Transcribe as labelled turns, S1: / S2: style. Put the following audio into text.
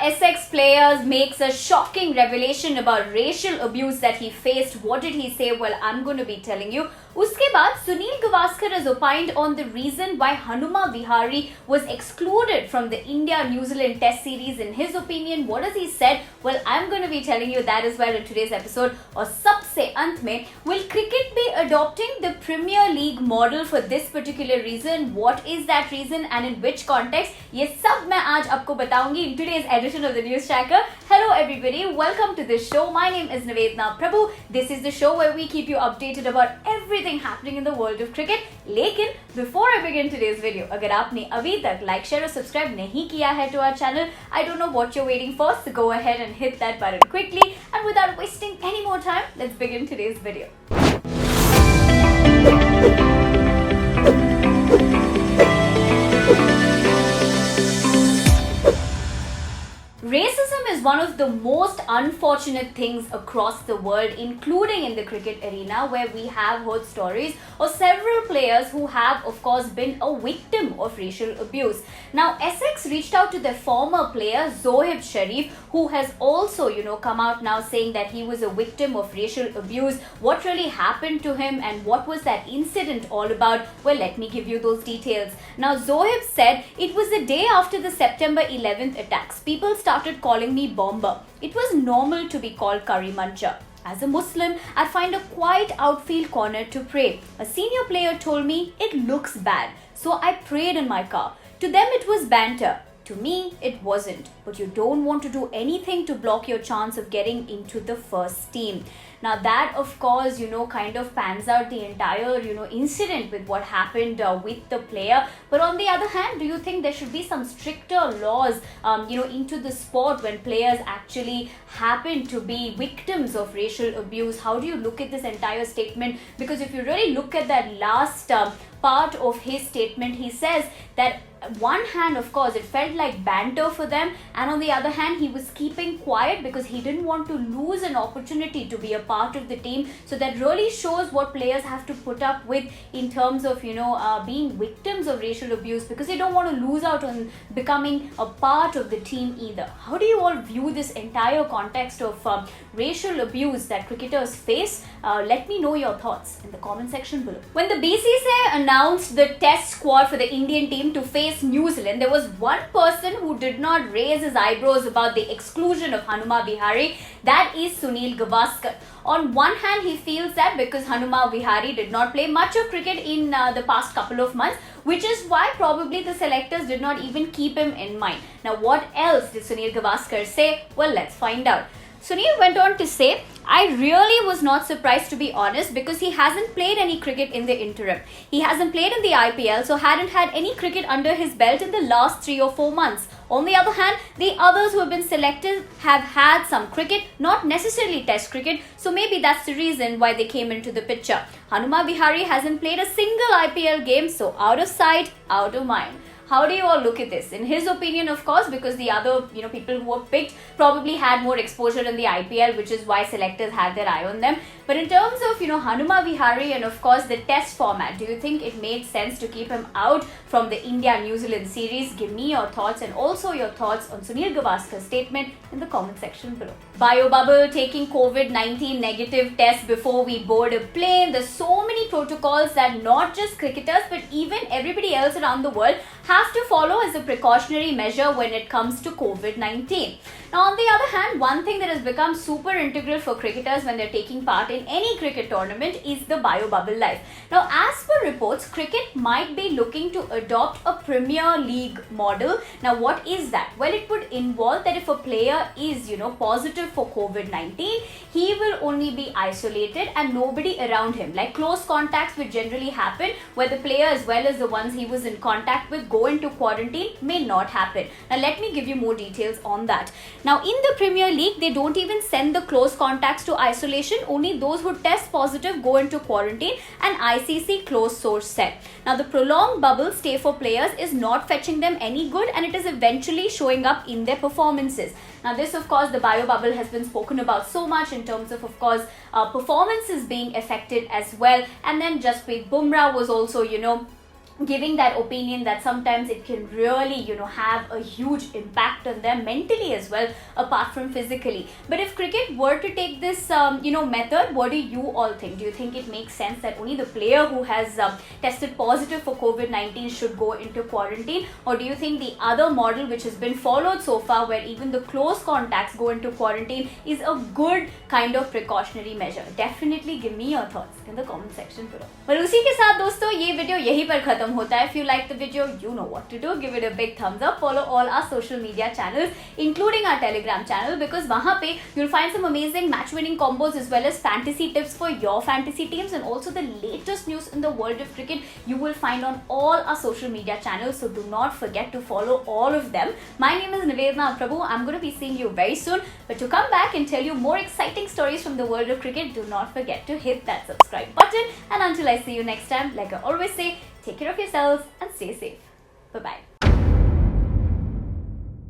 S1: Essex player makes a shocking revelation about racial abuse that he faced. What did he say? Well, I'm going to be telling you. Uske baad, Sunil Gavaskar has opined on the reason why Hanuma Vihari was excluded from the India-New Zealand Test series. In his opinion, what has he said? Well, I'm going to be telling you that as well in today's episode. Or sabse ant mein, will cricket be adopting the Premier League model for this particular reason? What is that reason and in which context? Ye sab main aaj aapko bataungi in today's edition of the News Tracker. Hello everybody, welcome to this show. My name is Nivedna Prabhu. This is the show where we keep you updated about everything happening in the world of cricket. Lekin before I begin today's video, अगर आपने अभी तक like, share और subscribe नहीं किया है to our channel, I don't know what you're waiting for, so go ahead and hit that button quickly. And without wasting any more time, let's begin today's video. Racism is one of the most unfortunate things across the world, including in the cricket arena, where we have heard stories of several players who have, of course, been a victim of racial abuse. Now, Essex reached out to their former player, Zoheb, who has also, come out now saying that he was a victim of racial abuse. What really happened to him and what was that incident all about? Well, let me give you those details. Now, Zoheb said it was the day after the September 11th attacks. People started calling me Bomber. It was normal to be called Curry Muncher. As a Muslim, I'd find a quiet outfield corner to pray. A senior player told me it looks bad, so I prayed in my car. To them it was banter. To me, it wasn't. But you don't want to do anything to block your chance of getting into the first team. Now that, of course, kind of pans out the entire, incident with what happened with the player. But on the other hand, do you think there should be some stricter laws, into the sport when players actually happen to be victims of racial abuse? How do you look at this entire statement? Because if you really look at that last part of his statement, he says that one hand, of course, it felt like banter for them, and on the other hand, he was keeping quiet because he didn't want to lose an opportunity to be a part of the team. So that really shows what players have to put up with in terms of, being victims of racial abuse, because they don't want to lose out on becoming a part of the team either. How do you all view this entire context of racial abuse that cricketers face? Let me know your thoughts in the comment section below. When the BCCI announced the test squad for the Indian team to face New Zealand, there was one person who did not raise his eyebrows about the exclusion of Hanuma Vihari. That is Sunil Gavaskar. On one hand, he feels that because Hanuma Vihari did not play much of cricket in the past couple of months, which is why probably the selectors did not even keep him in mind. Now, what else did Sunil Gavaskar say? Well, let's find out. Sunil went on to say, I really was not surprised, to be honest, because he hasn't played any cricket in the interim. He hasn't played in the IPL, so hadn't had any cricket under his belt in the last 3 or 4 months. On the other hand, the others who have been selected have had some cricket, not necessarily test cricket, so maybe that's the reason why they came into the picture. Hanuma Vihari hasn't played a single IPL game, so out of sight, out of mind. How do you all look at this? In his opinion, of course, because the other, people who were picked probably had more exposure in the IPL, which is why selectors had their eye on them. But in terms of, Hanuma Vihari and, of course, the test format, do you think it made sense to keep him out from the India-New Zealand series? Give me your thoughts and also your thoughts on Sunil Gavaskar's statement in the comment section below. BioBubble taking COVID-19 negative tests before we board a plane. There's so many protocols that not just cricketers, but even everybody else around the world have to follow as a precautionary measure when it comes to COVID-19. Now, on the other hand, one thing that has become super integral for cricketers when they're taking part in any cricket tournament is the BioBubble life. Now, as per reports, cricket might be looking to adopt a Premier League model. Now, what is that? Well, it would involve that if a player is, positive for COVID-19, he will only be isolated and nobody around him. Like close contacts which generally happen where the player as well as the ones he was in contact with go into quarantine may not happen. Now, let me give you more details on that. Now, in the Premier League, they don't even send the close contacts to isolation. Only those who test positive go into quarantine, and ICC close source said. Now, the prolonged bubble stay for players is not fetching them any good, and it is eventually showing up in their performances. Now, this, of course, the BioBubble has been spoken about so much in terms of course, performances being affected as well. And then Jasprit Bumrah was also, giving that opinion that sometimes it can really have a huge impact on them mentally as well, apart from physically. But if cricket were to take this method, what do you all think? Do you think it makes sense that only the player who has tested positive for COVID-19 should go into quarantine, or do you think the other model which has been followed so far, where even the close contacts go into quarantine, is a good kind of precautionary measure? Definitely give me your thoughts in the comment section below. Well, उसी के साथ दोस्तों ये video यहीं पर खत्म होता है. If you like the video, you know what to do. Give it a big thumbs up. Follow all our social media channels, including our Telegram channel, because वहाँ पे you'll find some amazing match-winning combos as well as fantasy tips for your fantasy teams, and also the latest news in the world of cricket you will find on all our social media channels. So do not forget to follow all of them. My name is Nivedna Prabhu. I'm going to be seeing you very soon. But to come back and tell you more exciting stories from the world of cricket, do not forget to hit that subscribe button. And until I see you next time, like I always say, take care of yourselves and stay safe. Bye-bye.